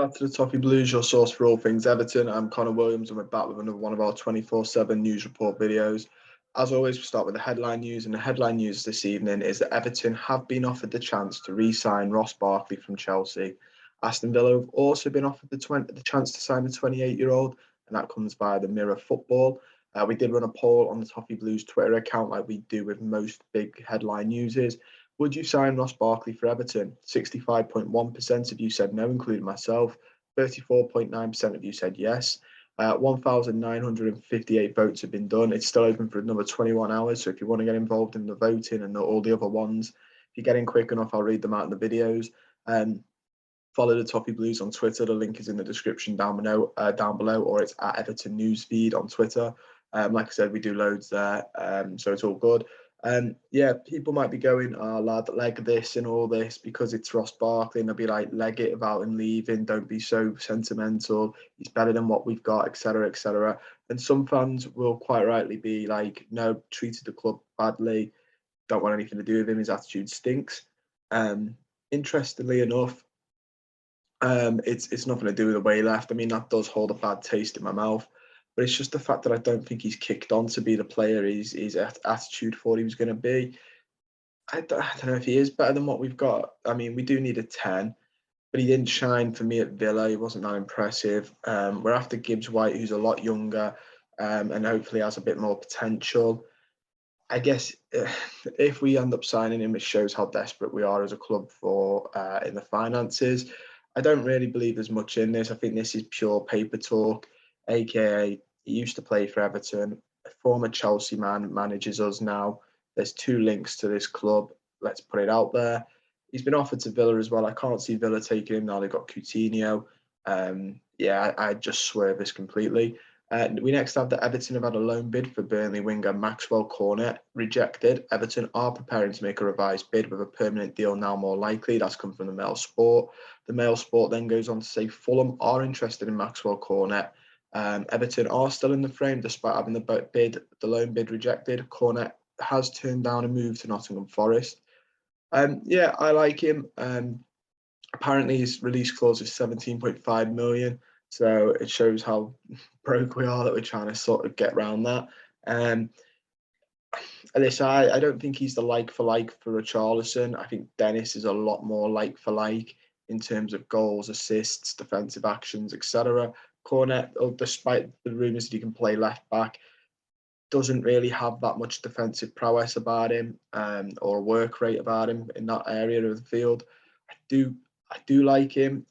Back to the Toffee Blues, your source for all things Everton. I'm Connor Williams, and we're back with another one of our 24/7 news report videos. As always, we start with the headline news, and the headline news this evening is that Everton have been offered the chance to re-sign Ross Barkley from Chelsea. Aston Villa have also been offered the chance to sign the 28-year-old, and that comes via the Mirror Football. We did run a poll on the Toffee Blues Twitter account, like we do with most big headline newses. Would you sign Ross Barkley for Everton? 65.1% of you said no, including myself. 34.9% of you said yes. 1,958 votes have been done. It's still open for another 21 hours. So if you want to get involved in the voting and all the other ones, if you get in quick enough, I'll read them out in the videos. Follow the Toffee Blues on Twitter. The link is in the description down below, or it's at Everton Newsfeed on Twitter. Like I said, we do loads there, so it's all good. Yeah, people might be going, oh, lad, leg this and all this because it's Ross Barkley, and they'll be like, leg it about him leaving. Don't be so sentimental. He's better than what we've got, etc., etc. And some fans will quite rightly be like, no, treated the club badly. Don't want anything to do with him. His attitude stinks. Interestingly enough, it's nothing to do with the way he left. I mean, that does hold a bad taste in my mouth. But it's just the fact that I don't think he's kicked on to be the player his attitude thought he was going to be. I don't know if he is better than what we've got. I mean, we do need a 10, but he didn't shine for me at Villa. He wasn't that impressive. We're after Gibbs-White, who's a lot younger and hopefully has a bit more potential. I guess if we end up signing him, it shows how desperate we are as a club for in the finances. I don't really believe there's much in this. I think this is pure paper talk, aka he used to play for Everton. A former Chelsea man manages us now. There's two links to this club. Let's put it out there. He's been offered to Villa as well. I can't see Villa taking him now. They've got Coutinho. Yeah, I just swerve this completely. We next have that Everton have had a loan bid for Burnley winger Maxwell Cornet rejected. Everton are preparing to make a revised bid with a permanent deal now more likely. That's come from the Mail Sport. The Mail Sport then goes on to say Fulham are interested in Maxwell Cornet. Everton are still in the frame despite having the loan bid rejected. Cornet has turned down a move to Nottingham Forest. Yeah, I like him. Apparently his release clause is 17.5 million. So it shows how broke we are that we're trying to sort of get around that. I don't think he's the like for Richarlison. I think Dennis is a lot more like for like in terms of goals, assists, defensive actions, etc. Cornet, despite the rumours that he can play left back, doesn't really have that much defensive prowess about him or work rate about him in that area of the field. I do like him.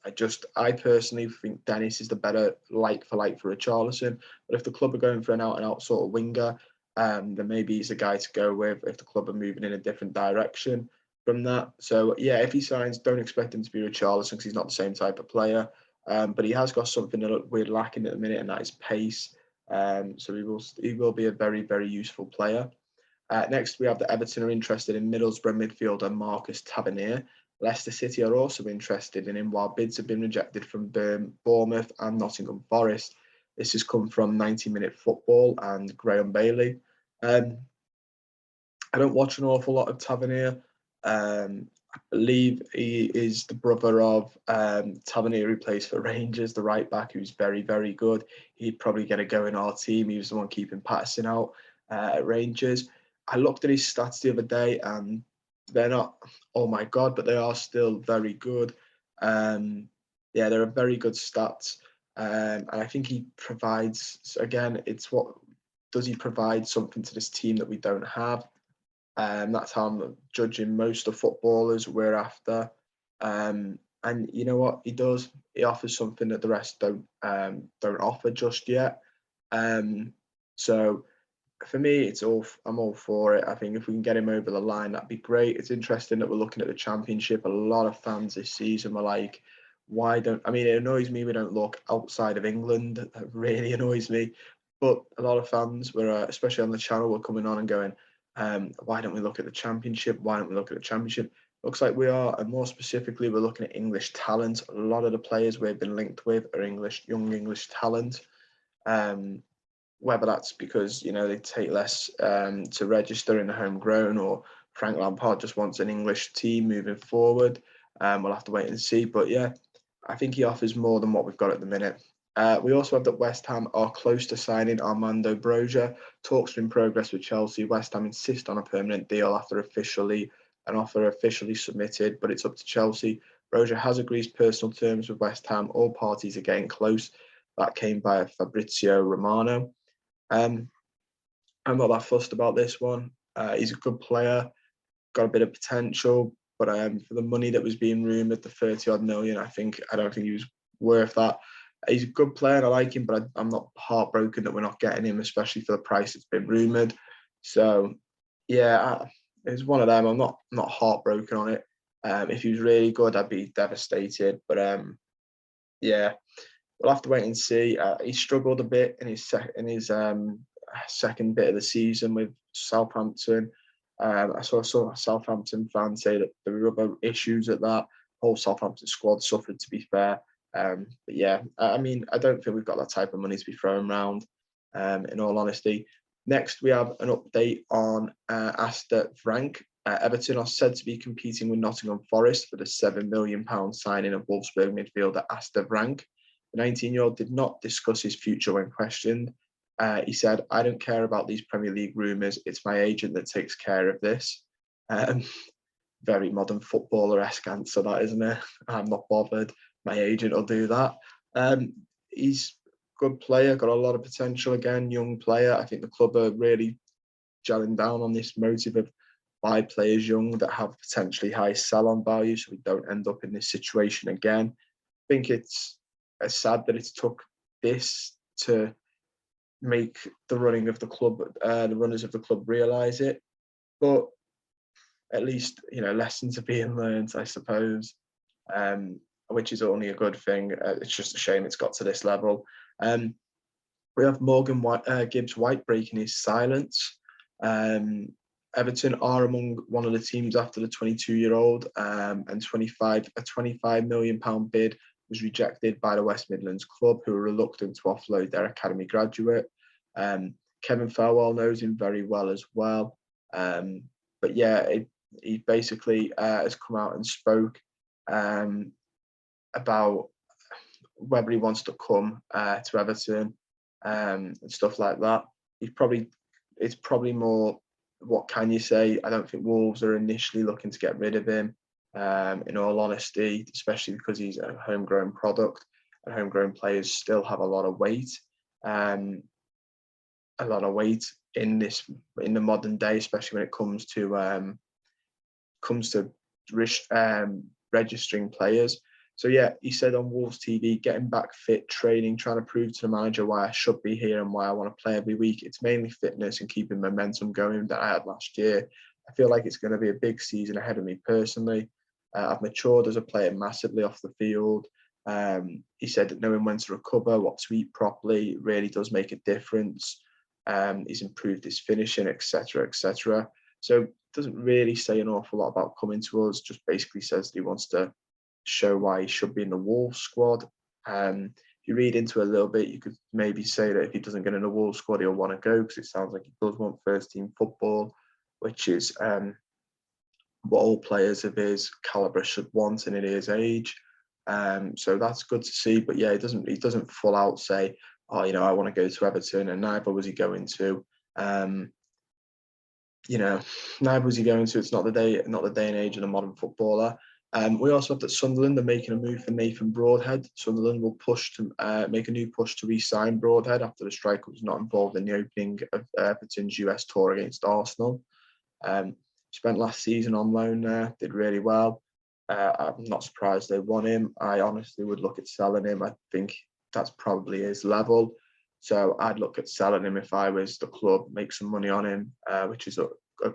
I personally think Dennis is the better like for Richarlison. But if the club are going for an out and out sort of winger, then maybe he's a guy to go with if the club are moving in a different direction from that. So yeah, if he signs, don't expect him to be Richarlison because he's not the same type of player. But he has got something that we're lacking at the minute, and that is pace. So he will be a very, very useful player. Next, we have the Everton are interested in Middlesbrough midfielder Marcus Tavernier. Leicester City are also interested in him, while bids have been rejected from Bournemouth and Nottingham Forest. This has come from 90-Minute Football and Graham Bailey. I don't watch an awful lot of Tavernier. I believe he is the brother of Tavernier, who plays for Rangers, the right back, who's very, very good. He'd probably get a go in our team. He was the one keeping Patterson out at Rangers. I looked at his stats the other day, and they're not, oh my God, but they are still very good. Yeah, they're very good stats. And I think he provides, again, does he provide something to this team that we don't have? That's how I'm judging most of footballers we're after. And you know what he does? He offers something that the rest don't offer just yet. So for me, I'm all for it. I think if we can get him over the line, that'd be great. It's interesting that we're looking at the Championship. A lot of fans this season were like, it annoys me we don't look outside of England. It really annoys me. But a lot of fans were, especially on the channel, were coming on and going, why don't we look at the Championship? Why don't we look at the Championship? Looks like we are, and more specifically, we're looking at English talent. A lot of the players we've been linked with are young English talent. Whether that's because they take less to register in the homegrown, or Frank Lampard just wants an English team moving forward, we'll have to wait and see. But yeah, I think he offers more than what we've got at the minute. We also have that West Ham are close to signing Armando Broja. Talks are in progress with Chelsea. West Ham insist on a permanent deal after an offer officially submitted, but it's up to Chelsea. Broja has agreed personal terms with West Ham. All parties are getting close. That came by Fabrizio Romano. I'm not that fussed about this one. He's a good player, got a bit of potential, but for the money that was being rumoured, the 30 odd million, I don't think he was worth that. He's a good player, and I like him, but I'm not heartbroken that we're not getting him, especially for the price that's been rumoured. So, yeah, it's one of them. I'm not heartbroken on it. If he was really good, I'd be devastated. But yeah, we'll have to wait and see. He struggled a bit in his second bit of the season with Southampton. I saw some Southampton fans say that there were other issues at that. Whole Southampton squad suffered, to be fair. But yeah, I mean, I don't think we've got that type of money to be thrown around, in all honesty. Next, we have an update on Aster Vranckx. Everton are said to be competing with Nottingham Forest for the £7 million signing of Wolfsburg midfielder Aster Vranckx. The 19-year-old did not discuss his future when questioned. He said, "I don't care about these Premier League rumours. It's my agent that takes care of this." Very modern footballer-esque answer, that, isn't it? I'm not bothered. My agent will do that. He's a good player, got a lot of potential again, young player. I think the club are really gelling down on this motive of buy players young that have potentially high sell-on value, so we don't end up in this situation again. I think it's sad that it's took this to make the runners of the club realise it, but at least, lessons are being learned, I suppose, which is only a good thing. It's just a shame it's got to this level. We have Gibbs-White breaking his silence. Everton are among one of the teams after the 22-year-old, and a £25 million bid was rejected by the West Midlands club, who were reluctant to offload their academy graduate. Kevin Farwell knows him very well as well. But yeah, he basically has come out and spoke about whether he wants to come to Everton and stuff like that. It's probably more, what can you say? I don't think Wolves are initially looking to get rid of him, in all honesty, especially because he's a homegrown product, and homegrown players still have a lot of weight. In the modern day, especially when it comes to registering players. So yeah, he said on Wolves TV, "Getting back fit, training, trying to prove to the manager why I should be here and why I want to play every week. It's mainly fitness and keeping momentum going that I had last year. I feel like it's going to be a big season ahead of me personally. I've matured as a player massively off the field." He said that knowing when to recover, what to eat properly, really does make a difference. He's improved his finishing, etc., etc. So doesn't really say an awful lot about coming to us. Just basically says that he wants to show why he should be in the Wolves squad. If you read into it a little bit, you could maybe say that if he doesn't get in the Wolves squad, he'll want to go, because it sounds like he does want first team football, which is what all players of his calibre should want and at his age. So that's good to see. But yeah, he doesn't full out say, "Oh, I want to go to Everton," and neither was he going to. Neither was he going to. It's not the day and age of the modern footballer. We also have that Sunderland are making a move for Nathan Broadhead. Sunderland will push to make a new push to re-sign Broadhead after the striker was not involved in the opening of Everton's US tour against Arsenal. Spent last season on loan there, did really well. I'm not surprised they won him. I honestly would look at selling him. I think that's probably his level. So I'd look at selling him if I was the club, make some money on him, which is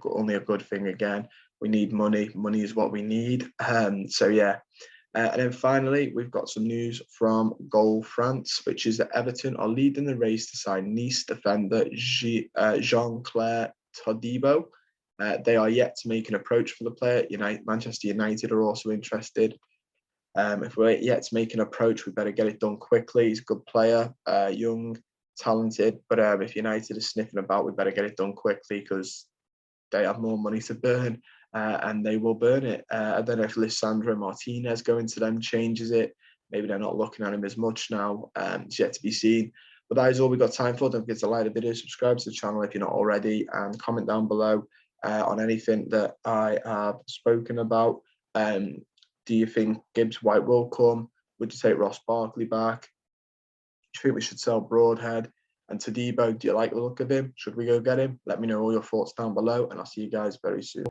only a good thing again. We need money. Money is what we need. So yeah. And then finally, we've got some news from Goal France, which is that Everton are leading the race to sign Nice defender Jean-Clair Todibo. They are yet to make an approach for the player. Manchester United are also interested. If we're yet to make an approach, we better get it done quickly. He's a good player, young, talented. But if United is sniffing about, we better get it done quickly, because they have more money to burn, and they will burn it. I don't know if Lisandro Martinez going to them changes it. maybe they're not looking at him as much now. It's yet to be seen. But that is all we've got time for. Don't forget to like the video, subscribe to the channel if you're not already, and comment down below on anything that I have spoken about. Do you think Gibbs-White will come? Would you take Ross Barkley back? Do you think we should sell Broadhead? And Todibo, do you like the look of him? Should we go get him? Let me know all your thoughts down below, and I'll see you guys very soon.